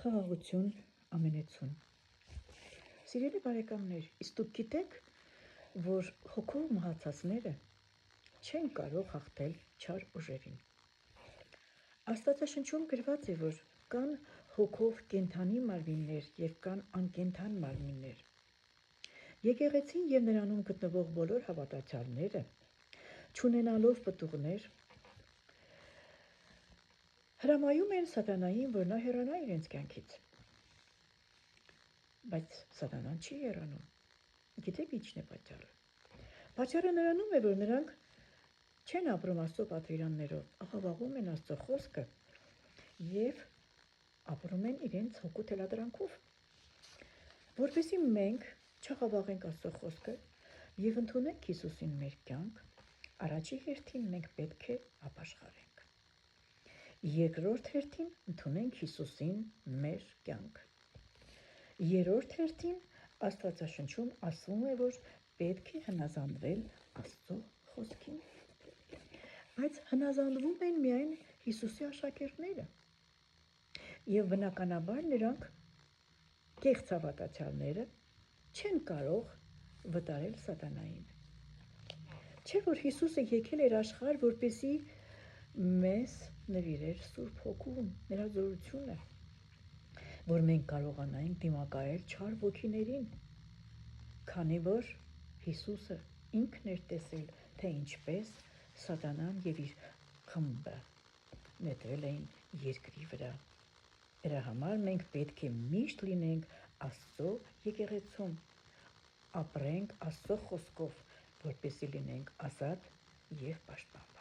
Խաղաղություն, ամենեցուն։ Սիրելի բարեկամներ, իսկ դուք գիտեք, որ հոգով մահացածները չեն կարող հաղթել չար ուժերին։ Աստվածաշնչում գրված է, որ կան հոգով կենդանի մարմիններ և կան անկենդան մարմիններ։ Եկեղեցին և նրանում գտնվող բոլոր հավատացյալները, չունենալով պտուղներ, հրամայում են սատանային, որ նա հեռանա իրենց կյանքից։ Բայց սատանան չի հեռանում։ Գիտեք ինչն է պատճառը։ Պատճառը նրանում է, որ նրանք չեն ապրում Աստծո պատվիրաններով, աղավաղում են Աստծո խոսքը և ապրում են իրենց հոգու թելադրանքով։ Որպեսզի մենք չաղավաղենք Աստծո խոսքը և ընդունենք Հիսուսին մեր կյանք, առաջի հերթին մենք պետք է ապաշխարենք։ Երկրորդ հերթին ընդունենք Հիսուսին մեր կյանք։ Երրորդ հերթին Աստվածաշնչում ասվում է, որ պետք է հնազանդվել Աստծո խոսքին։ Բայց հնազանդվում են միայն Հիսուսի աշակերտները։ Եվ բնականաբար նրանք, կեղծ հավատացյալները, չեն կարող վտարել սատանային։ Չէ՞ որ Հիսուսը եկել էր աշխարհ, որպեսզի մեզ նվիրեր Սուրբ Հոգուն, նրա զորությունը, որ մենք կարողանայինք դիմակայել չար ոգիներին, քանի որ Հիսուսը ինքն էր տեսել, թե ինչպես սատանան և իր խումբը նետվել էին երկրի վրա։ Դրա համար մենք պետք է միշտ լինենք Աստծո եկեղեցում, ապրենք Աստծո խոսքով, որպեսզի լինենք ազատ և պաշտպանված։